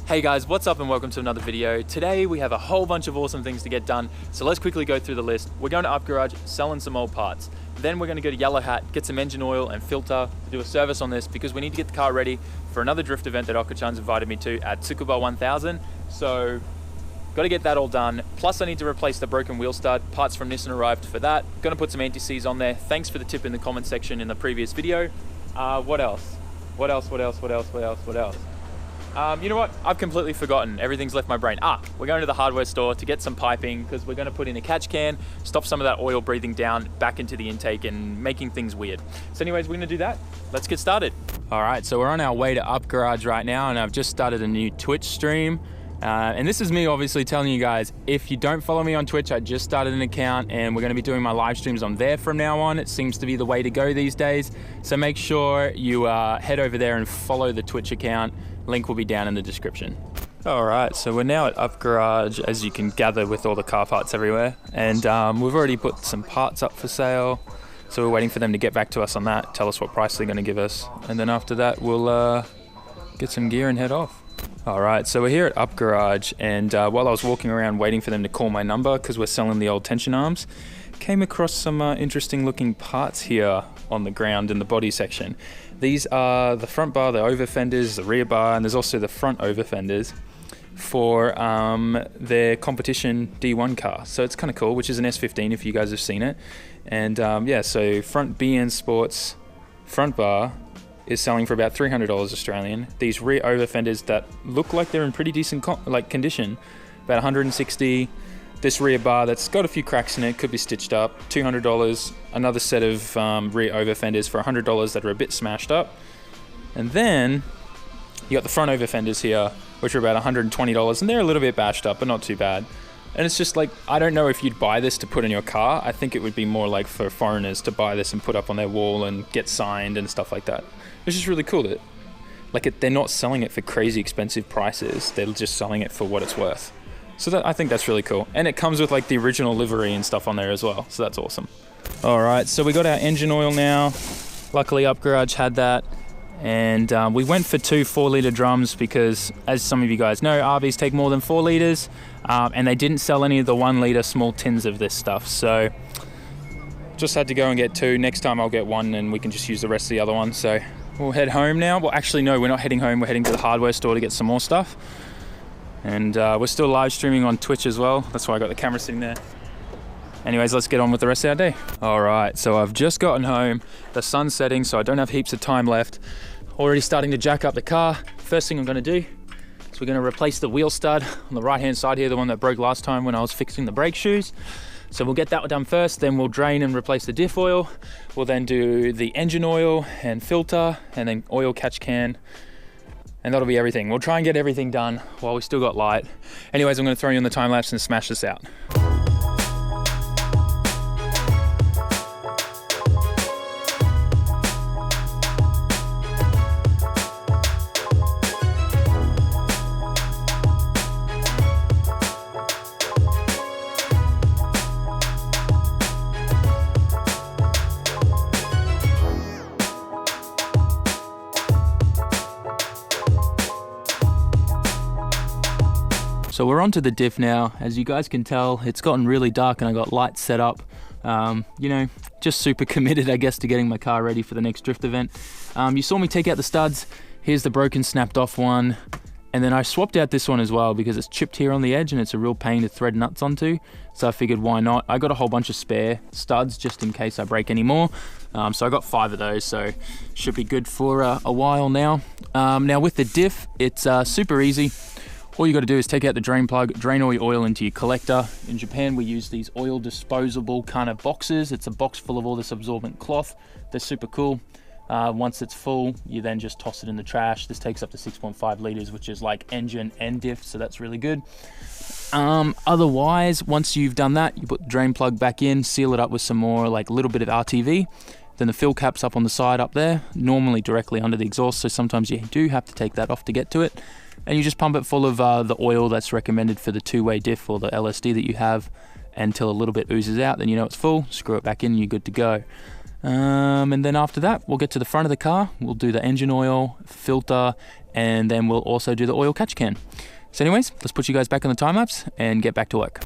Hey guys, what's up and welcome to another video. Today we have a whole bunch of awesome things to get done, so let's quickly go through the list. We're going to Up Garage, selling some old parts. Then we're going to go to Yellow Hat, get some engine oil and filter, do a service on this because we need to get the car ready for another drift event that Oka-chan's invited me to at Tsukuba 1000. So, got to get that all done. Plus I need to replace the broken wheel stud. Parts from Nissan arrived for that. Going to put some anti-seize on there. Thanks for the tip in the comment section in the previous video. What else? You know what? I've completely forgotten. Everything's left my brain. We're going to the hardware store to get some piping because we're going to put in a catch can, stop some of that oil breathing down back into the intake and making things weird. So anyways, we're going to do that. Let's get started. All right, so we're on our way to Up Garage right now and I've just started a new Twitch stream. And this is me obviously telling you guys, if you don't follow me on Twitch, I just started an account and we're going to be doing my live streams on there from now on. It seems to be the way to go these days. So make sure you head over there and follow the Twitch account. Link will be down in the description. All right, so we're now at Up Garage, as you can gather with all the car parts everywhere. And we've already put some parts up for sale. So we're waiting for them to get back to us on that, tell us what price they're going to give us. And then after that, we'll get some gear and head off. All right, so we're here at Up Garage, and while I was walking around waiting for them to call my number because we're selling the old tension arms, came across some interesting looking parts here on the ground in the body section. These are the front bar, the over fenders, the rear bar, and there's also the front over fenders for their competition D1 car. So it's kind of cool, which is an S15 if you guys have seen it. And yeah, so front BN Sports front bar is selling for about $300 Australian. These rear over fenders that look like they're in pretty decent condition, about 160. This rear bar that's got a few cracks in it, could be stitched up, $200. Another set of rear over fenders for $100 that are a bit smashed up. And then you got the front over fenders here, which are about $120, and they're a little bit bashed up, but not too bad. And it's just like, I don't know if you'd buy this to put in your car. I think it would be more like for foreigners to buy this and put up on their wall and get signed and stuff like that. It's just really cool that they're not selling it for crazy expensive prices. They're just selling it for what it's worth. So I think that's really cool. And it comes with like the original livery and stuff on there as well. So that's awesome. All right, so we got our engine oil now. Luckily Up Garage had that. And we went for 2 4-litre drums because, as some of you guys know, RVs take more than 4 litres. And they didn't sell any of the 1-litre small tins of this stuff. So just had to go and get 2. Next time I'll get 1 and we can just use the rest of the other one. So we'll head home now. Well, actually, no, we're not heading home. We're heading to the hardware store to get some more stuff. And we're still live streaming on Twitch as well. That's why I got the camera sitting there. Anyways, let's get on with the rest of our day. All right, so I've just gotten home. The sun's setting, so I don't have heaps of time left. Already starting to jack up the car. First thing I'm gonna do is we're gonna replace the wheel stud on the right-hand side here, the one that broke last time when I was fixing the brake shoes. So we'll get that done first, then we'll drain and replace the diff oil. We'll then do the engine oil and filter, and then oil catch can. And that'll be everything. We'll try and get everything done while we still got light. Anyways, I'm gonna throw you on the time lapse and smash this out. So we're onto the diff now. As you guys can tell, it's gotten really dark and I got lights set up. You know, just super committed, I guess, to getting my car ready for the next drift event. You saw me take out the studs. Here's the broken, snapped off one. And then I swapped out this one as well because it's chipped here on the edge and it's a real pain to thread nuts onto. So I figured, why not? I got a whole bunch of spare studs just in case I break any more. So I got 5 of those, so should be good for a while now. Now with the diff, it's super easy. All you got to do is take out the drain plug, drain all your oil into your collector. In Japan, we use these oil disposable kind of boxes. It's a box full of all this absorbent cloth. They're super cool. Once it's full, you then just toss it in the trash. This takes up to 6.5 litres, which is like engine and diff, so that's really good. Otherwise, once you've done that, you put the drain plug back in, seal it up with some more, like a little bit of RTV. Then the fill cap's up on the side up there, normally directly under the exhaust, so sometimes you do have to take that off to get to it. And you just pump it full of the oil that's recommended for the 2-way diff or the LSD that you have until a little bit oozes out. Then you know it's full, screw it back in and you're good to go. And then after that, we'll get to the front of the car, we'll do the engine oil, filter, and then we'll also do the oil catch can. So anyways, let's put you guys back on the time lapse and get back to work.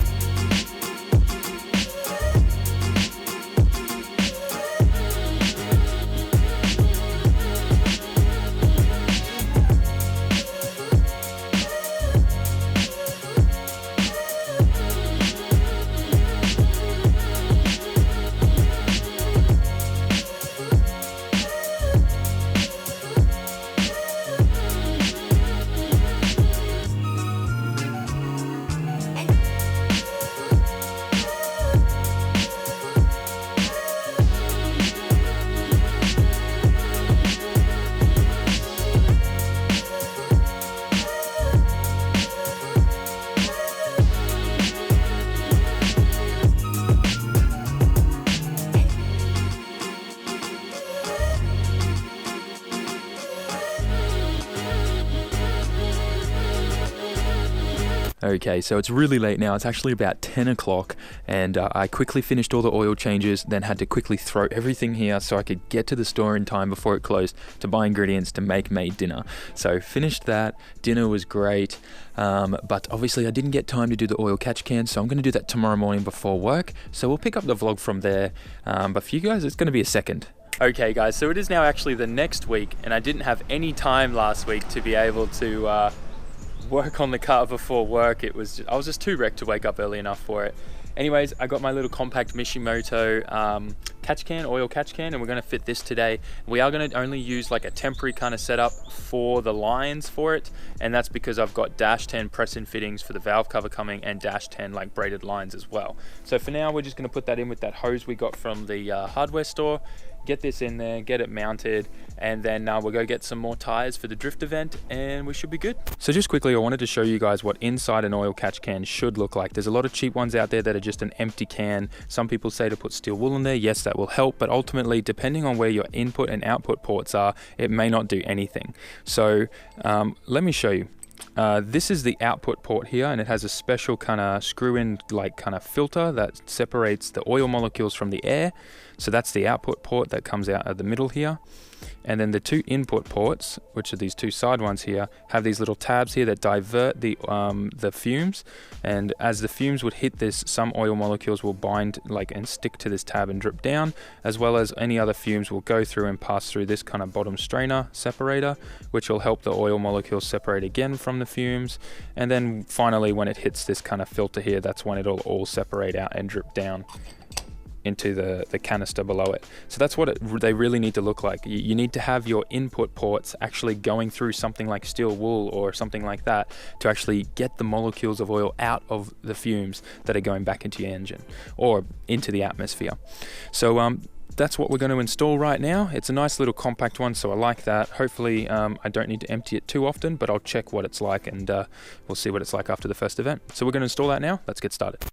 Okay, so it's really late now. It's actually about 10 o'clock and I quickly finished all the oil changes, then had to quickly throw everything here so I could get to the store in time before it closed to buy ingredients to make May dinner. So finished that. Dinner was great, but obviously I didn't get time to do the oil catch can, so I'm going to do that tomorrow morning before work. So we'll pick up the vlog from there, but for you guys it's going to be a second. Okay guys, so it is now actually the next week and I didn't have any time last week to be able to work on the car before work. I was just too wrecked to wake up early enough for it. Anyways, I got my little compact Mishimoto catch can, oil catch can, and we're going to fit this today. We are going to only use like a temporary kind of setup for the lines for it, and that's because I've got dash 10 press-in fittings for the valve cover coming and dash 10 like braided lines as well. So for now, we're just going to put that in with that hose we got from the hardware store, get this in there, get it mounted, and then we'll go get some more tires for the drift event and we should be good. So just quickly, I wanted to show you guys what inside an oil catch can should look like. There's a lot of cheap ones out there that are just an empty can. Some people say to put steel wool in there. Yes, that will help, but ultimately, depending on where your input and output ports are, it may not do anything. So let me show you. This is the output port here, and it has a special kind of screw-in like kind of filter that separates the oil molecules from the air. So that's the output port that comes out of the middle here. And then the two input ports, which are these two side ones here, have these little tabs here that divert the fumes. And as the fumes would hit this, some oil molecules will bind and stick to this tab and drip down, as well as any other fumes will go through and pass through this kind of bottom strainer separator, which will help the oil molecules separate again from the fumes. And then finally, when it hits this kind of filter here, that's when it'll all separate out and drip down into the canister below it. So that's what they really need to look like. You need to have your input ports actually going through something like steel wool or something like that to actually get the molecules of oil out of the fumes that are going back into your engine or into the atmosphere. So that's what we're going to install right now. It's a nice little compact one, so I like that. Hopefully I don't need to empty it too often, but I'll check what it's like and we'll see what it's like after the first event. So we're going to install that now. Let's get started.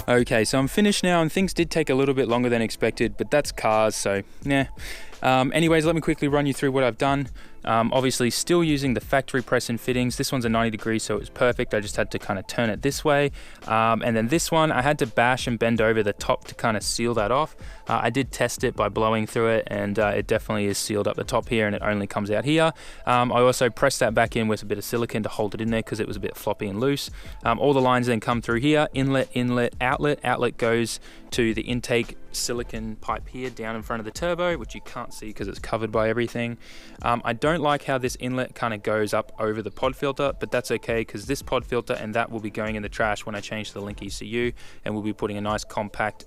Okay, so I'm finished now and things did take a little bit longer than expected, but that's cars, so yeah. Anyways, let me quickly run you through what I've done. Obviously still using the factory press and fittings. This one's a 90 degrees, so it was perfect. I just had to kind of turn it this way. And then this one, I had to bash and bend over the top to kind of seal that off. I did test it by blowing through it, and it definitely is sealed up the top here, and it only comes out here. I also pressed that back in with a bit of silicone to hold it in there because it was a bit floppy and loose. All the lines then come through here, inlet, inlet, outlet. Outlet goes to the intake silicone pipe here down in front of the turbo, which you can't see because it's covered by everything. I don't like how this inlet kind of goes up over the pod filter, but that's okay because this pod filter and that will be going in the trash when I change to the Link ECU, and we'll be putting a nice compact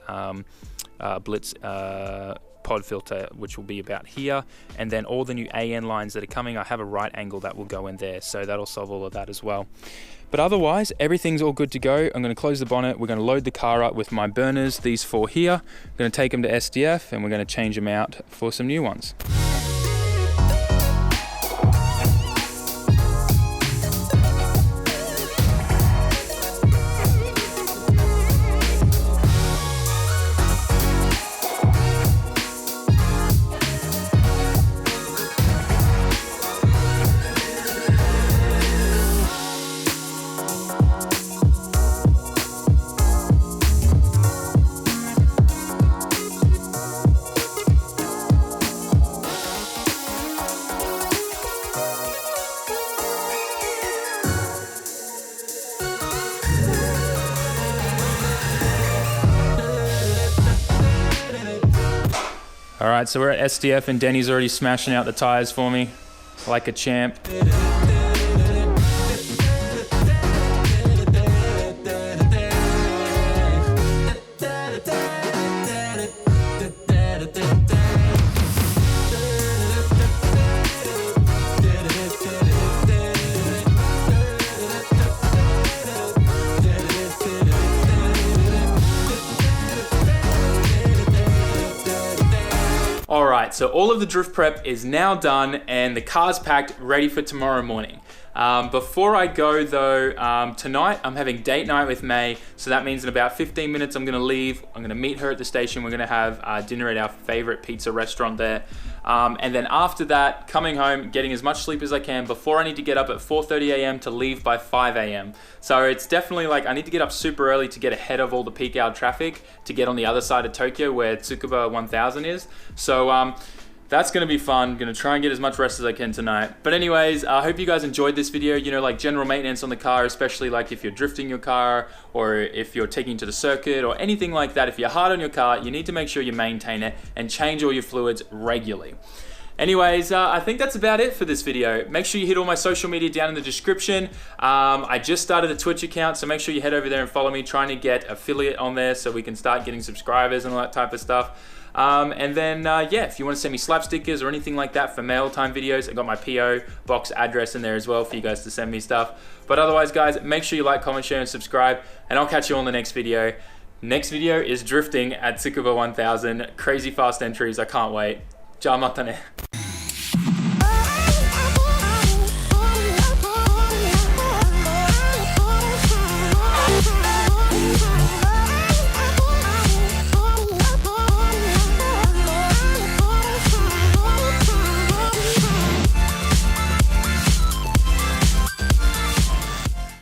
Blitz pod filter, which will be about here, and then all the new AN lines that are coming, I have a right angle that will go in there, so that'll solve all of that as well. But otherwise, everything's all good to go. I'm going to close the bonnet. We're going to load the car up with my burners, these 4 here. I'm going to take them to SDF, and we're going to change them out for some new ones. All right, so we're at SDF and Denny's already smashing out the tires for me like a champ. Alright, so all of the drift prep is now done and the car's packed, ready for tomorrow morning. Before I go though, tonight I'm having date night with May, so that means in about 15 minutes I'm going to leave. I'm going to meet her at the station. We're going to have dinner at our favorite pizza restaurant there. And then after that, coming home, getting as much sleep as I can before I need to get up at 4:30 a.m. to leave by 5 a.m. So it's definitely like I need to get up super early to get ahead of all the peak hour traffic to get on the other side of Tokyo where Tsukuba 1000 is. So that's going to be fun. Going to try and get as much rest as I can tonight. But anyways, I hope you guys enjoyed this video. You know, like general maintenance on the car, especially like if you're drifting your car or if you're taking it to the circuit or anything like that. If you're hard on your car, you need to make sure you maintain it and change all your fluids regularly. Anyways, I think that's about it for this video. Make sure you hit all my social media down in the description. I just started a Twitch account, so make sure you head over there and follow me, trying to get affiliate on there so we can start getting subscribers and all that type of stuff. And then, yeah, if you want to send me slap stickers or anything like that for mail time videos, I got my PO box address in there as well for you guys to send me stuff. But otherwise, guys, make sure you like, comment, share, and subscribe, and I'll catch you on the next video. Next video is drifting at Tsukuba 1000. Crazy fast entries. I can't wait. Ja, mata ne.